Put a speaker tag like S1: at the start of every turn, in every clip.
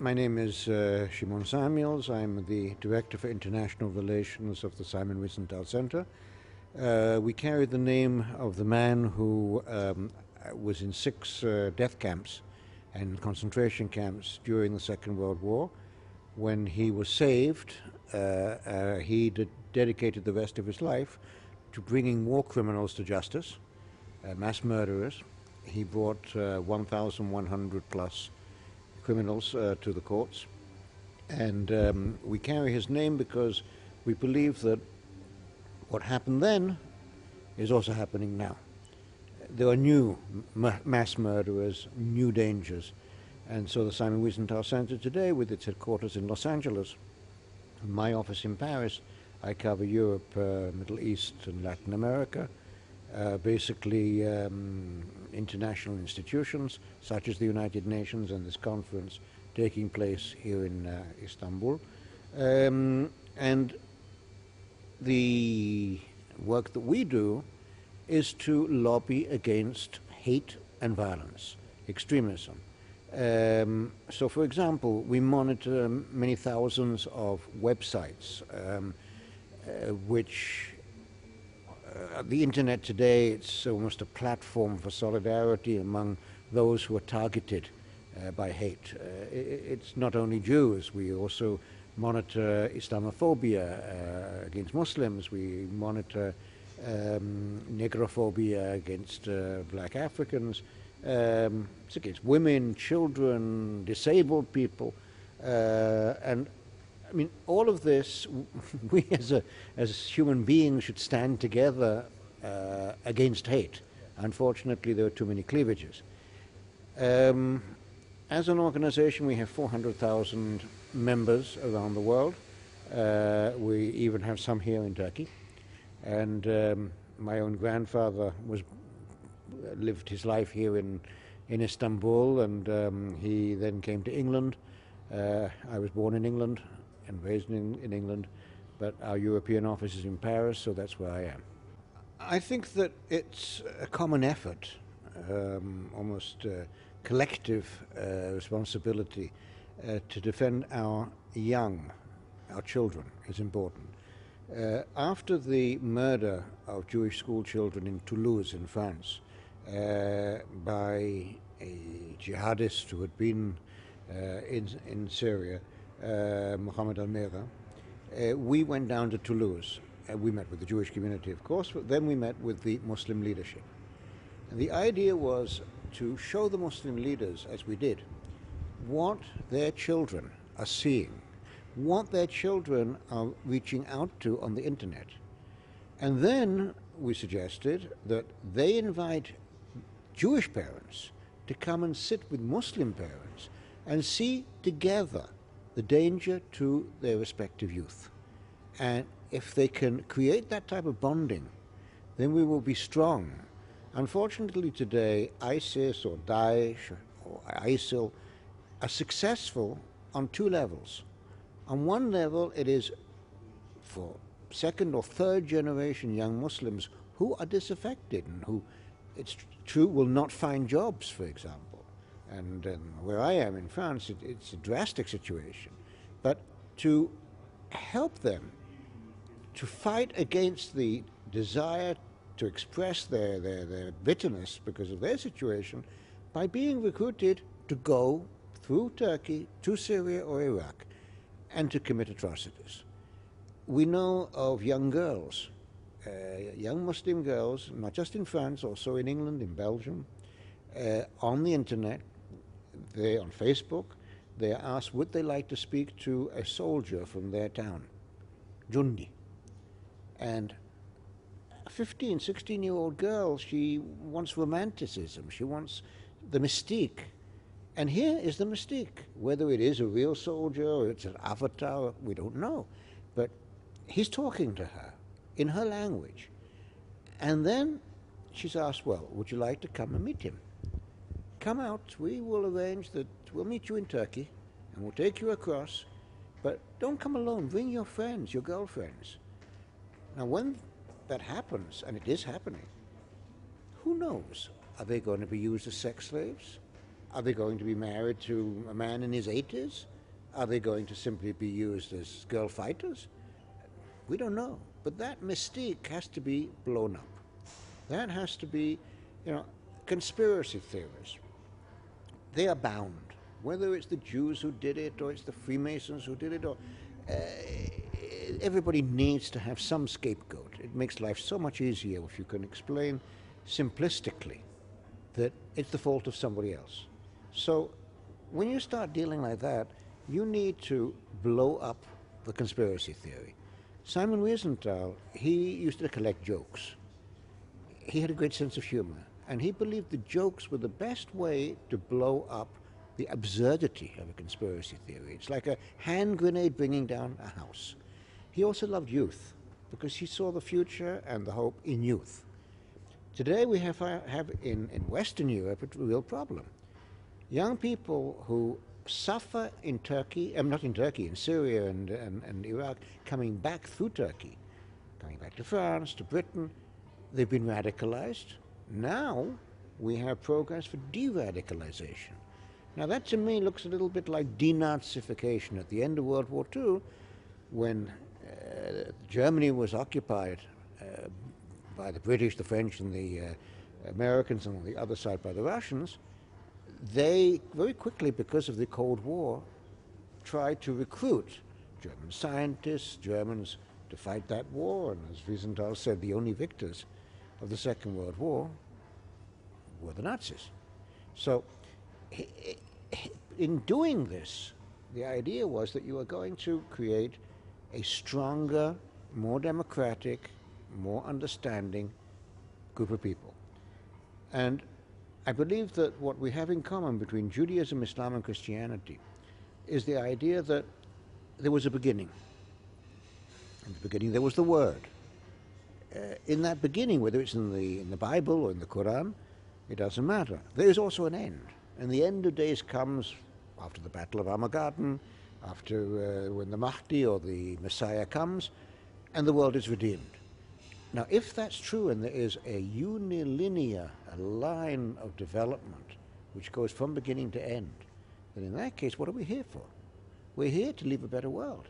S1: My name is Shimon Samuels. I'm the Director for International Relations of the Simon Wiesenthal Center. We carry the name of the man who was in 6 death camps and concentration camps during the Second World War. When he was saved, he dedicated the rest of his life to bringing war criminals to justice, mass murderers. He brought 1,100 plus criminals to the courts, and we carry his name because we believe that what happened then is also happening now. There are new mass murderers, new dangers, and so the Simon Wiesenthal Center today, with its headquarters in Los Angeles, and my office in Paris, I cover Europe, Middle East, and Latin America. Basically international institutions such as the United Nations and this conference taking place here in Istanbul. And the work that we do is to lobby against hate and violence, extremism. So for example, we monitor many thousands of websites which the internet today, it's almost a platform for solidarity among those who are targeted by hate. It's not only Jews. We also monitor Islamophobia against Muslims. We monitor negrophobia against black Africans. It's against women, children, disabled people, and I mean, all of this, we as human beings should stand together against hate. Unfortunately, there are too many cleavages. As an organization, we have 400,000 members around the world. We even have some here in Turkey. And my own grandfather lived his life here in Istanbul, and he then came to England. I was born in England and raised in England, but our European office is in Paris, so that's where I am. I think that it's a common effort, almost collective responsibility to defend our young, our children is important. After the murder of Jewish school children in Toulouse in France by a jihadist who had been in Syria, Mohammed al-Mera, we went down to Toulouse. We met with the Jewish community, of course, but then we met with the Muslim leadership. And the idea was to show the Muslim leaders, as we did, what their children are seeing, what their children are reaching out to on the internet. And then we suggested that they invite Jewish parents to come and sit with Muslim parents and see together the danger to their respective youth. And if they can create that type of bonding, then we will be strong. Unfortunately today, ISIS or Daesh or ISIL are successful on 2 levels. On one level, it is for second or third generation young Muslims who are disaffected and who, it's true, will not find jobs, for example. And where I am in France, it's a drastic situation. But to help them to fight against the desire to express their bitterness because of their situation by being recruited to go through Turkey to Syria or Iraq and to commit atrocities. We know of young girls, young Muslim girls, not just in France, also in England, in Belgium, on the internet, on Facebook, they are asked would they like to speak to a soldier from their town, Jundi. And a 15, 16-year-old girl, she wants romanticism, she wants the mystique. And here is the mystique. Whether it is a real soldier or it's an avatar, we don't know. But he's talking to her in her language. And then she's asked, well, would you like to come and meet him? Come out, we will arrange that we'll meet you in Turkey and we'll take you across, but don't come alone, bring your friends, your girlfriends. Now when that happens, and it is happening, who knows? Are they going to be used as sex slaves? Are they going to be married to a man in his 80s? Are they going to simply be used as girl fighters? We don't know. But that mystique has to be blown up. That has to be, conspiracy theories. They are bound. Whether it's the Jews who did it, or it's the Freemasons who did it, or everybody needs to have some scapegoat. It makes life so much easier if you can explain simplistically that it's the fault of somebody else. So when you start dealing like that, you need to blow up the conspiracy theory. Simon Wiesenthal, he used to collect jokes. He had a great sense of humor, and he believed the jokes were the best way to blow up the absurdity of a conspiracy theory. It's like a hand grenade bringing down a house. He also loved youth, because he saw the future and the hope in youth. Today we have in Western Europe a real problem. Young people who suffer in Turkey, not in Turkey, in Syria and Iraq, coming back through Turkey, coming back to France, to Britain, they've been radicalized. Now we have programs for de-radicalization. Now that to me looks a little bit like denazification. At the end of World War II, when Germany was occupied by the British, the French, and the Americans, and on the other side by the Russians, they very quickly, because of the Cold War, tried to recruit German scientists, Germans, to fight that war. And as Wiesenthal said, the only victors of the Second World War were the Nazis. So in doing this, the idea was that you were going to create a stronger, more democratic, more understanding group of people. And I believe that what we have in common between Judaism, Islam, and Christianity is the idea that there was a beginning. In the beginning there was the Word. In that beginning, whether it's in the Bible or in the Quran, it doesn't matter. There is also an end. And the end of days comes after the Battle of Armageddon, after when the Mahdi or the Messiah comes, and the world is redeemed. Now, if that's true and there is a unilinear, a line of development which goes from beginning to end, then in that case, what are we here for? We're here to leave a better world.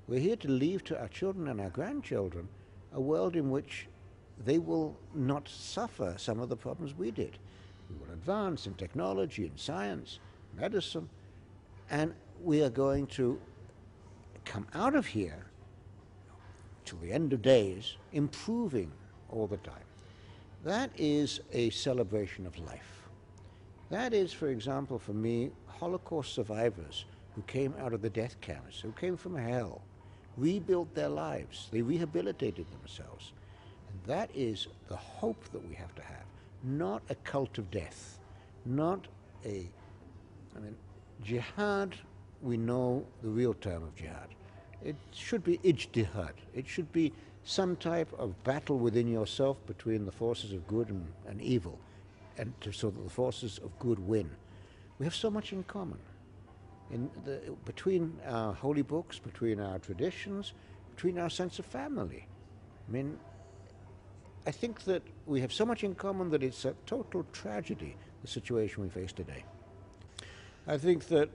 S1: We're here to leave to our children and our grandchildren a world in which they will not suffer some of the problems we did. We will advance in technology, in science, medicine, and we are going to come out of here till the end of days, improving all the time. That is a celebration of life. That is, for example, for me, Holocaust survivors who came out of the death camps, who came from hell, rebuilt their lives, they rehabilitated themselves. And that is the hope that we have to have, not a cult of death, not jihad, we know the real term of jihad. It should be ijtihad. It should be some type of battle within yourself between the forces of good and evil, and so that the forces of good win. We have so much in common. Between our holy books, between our traditions, between our sense of family. I think that we have so much in common that it's a total tragedy, the situation we face today. I think that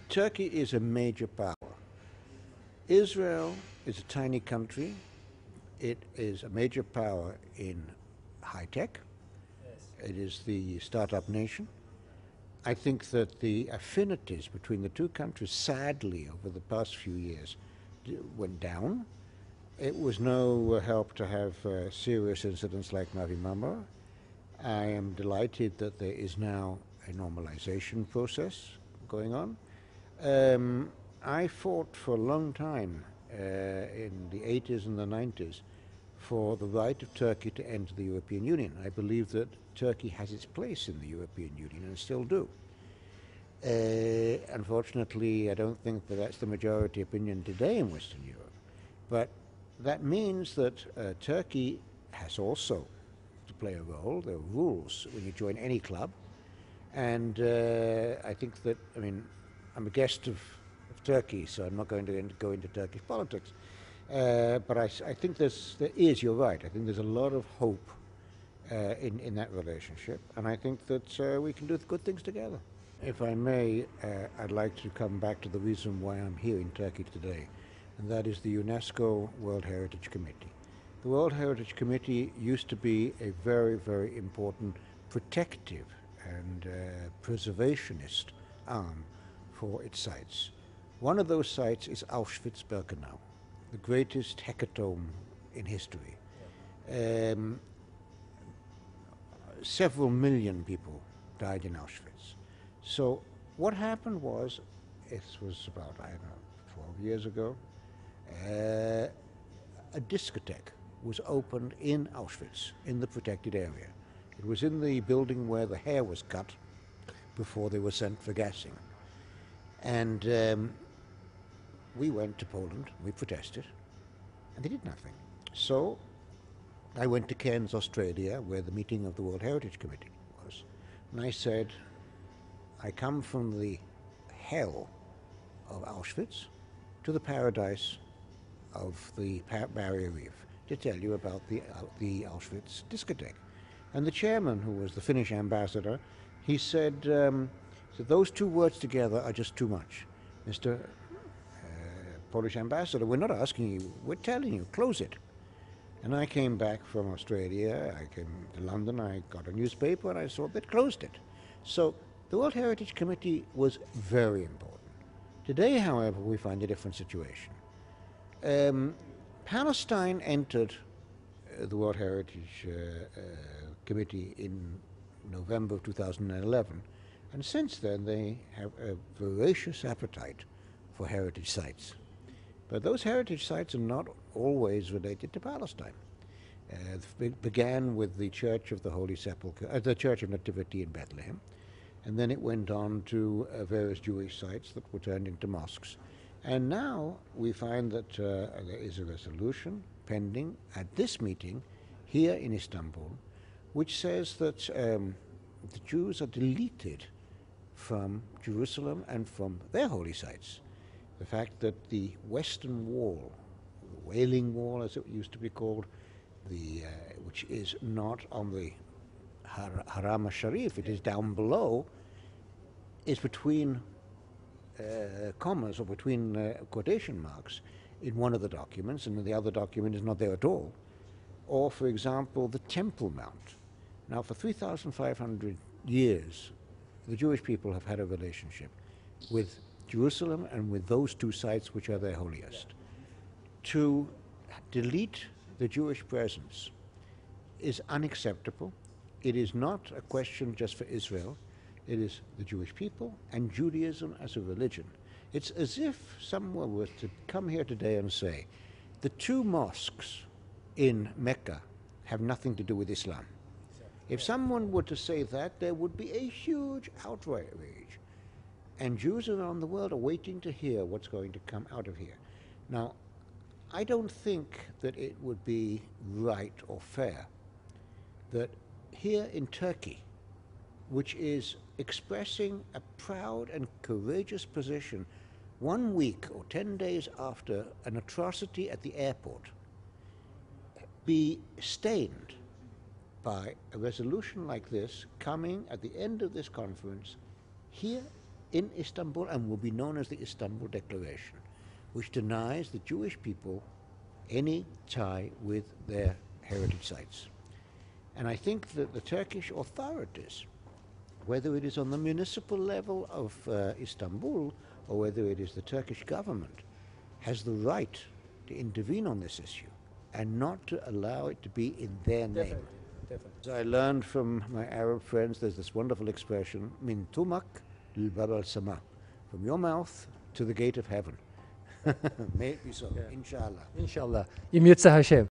S1: Turkey is a major power. Israel is a tiny country. It is a major power in high tech. Yes. It is the startup nation. I think that the affinities between the two countries, sadly, over the past few years, went down. It was no help to have serious incidents like Mavi Marmara. I am delighted that there is now a normalization process going on. I fought for a long time in the 80s and the 90s for the right of Turkey to enter the European Union. I believe that Turkey has its place in the European Union and still do. Unfortunately, I don't think that that's the majority opinion today in Western Europe. But that means that Turkey has also to play a role. There are rules when you join any club. And I think that, I'm a guest of Turkey, so I'm not going to go into Turkish politics. But I think you're right, I think there's a lot of hope in that relationship, and I think that we can do good things together. If I may, I'd like to come back to the reason why I'm here in Turkey today, and that is the UNESCO World Heritage Committee. The World Heritage Committee used to be a very, very important protective and preservationist arm for its sites. One of those sites is Auschwitz-Birkenau, the greatest hecatomb in history. Several million people died in Auschwitz. So what happened was, it was about, I don't know, 12 years ago, a discotheque was opened in Auschwitz, in the protected area. It was in the building where the hair was cut before they were sent for gassing. And we went to Poland, we protested, and they did nothing. So I went to Cairns, Australia, where the meeting of the World Heritage Committee was, and I said, I come from the hell of Auschwitz to the paradise of the Barrier Reef to tell you about the Auschwitz discotheque. And the chairman, who was the Finnish ambassador, he said, so those two words together are just too much. Mr. Polish ambassador, we're not asking you, we're telling you, close it. And I came back from Australia, I came to London, I got a newspaper and I saw they'd closed it. So the World Heritage Committee was very important. Today, however, we find a different situation. Palestine entered the World Heritage Committee in November of 2011, and since then they have a voracious appetite for heritage sites. But those heritage sites are not always related to Palestine. It began with the Church of the Holy Sepulchre, the Church of Nativity in Bethlehem, and then it went on to various Jewish sites that were turned into mosques. And now we find that there is a resolution pending at this meeting here in Istanbul, which says that the Jews are deleted from Jerusalem and from their holy sites. The fact that the Western Wall, the Wailing Wall as it used to be called, which is not on the Haram al-Sharif, it is down below, is between commas or between quotation marks in one of the documents, and the other document is not there at all. Or, for example, the Temple Mount. Now, for 3,500 years, the Jewish people have had a relationship with Jerusalem and with those two sites which are their holiest. To delete the Jewish presence is unacceptable. It is not a question just for Israel. It is the Jewish people and Judaism as a religion. It's as if someone were to come here today and say, the two mosques in Mecca have nothing to do with Islam. If someone were to say that, there would be a huge outrage. And Jews around the world are waiting to hear what's going to come out of here. Now, I don't think that it would be right or fair that here in Turkey, which is expressing a proud and courageous position 1 week or 10 days after an atrocity at the airport, be stained by a resolution like this coming at the end of this conference here in Istanbul, and will be known as the Istanbul Declaration, which denies the Jewish people any tie with their heritage sites. And I think that the Turkish authorities, whether it is on the municipal level of Istanbul or whether it is the Turkish government, has the right to intervene on this issue and not to allow it to be in their name. Definitely. As I learned from my Arab friends, there's this wonderful expression, min tumak lil bab al-sama, from your mouth to the gate of heaven. May it be so, inshallah.
S2: Inshallah. Im Yirtzeh Hashem.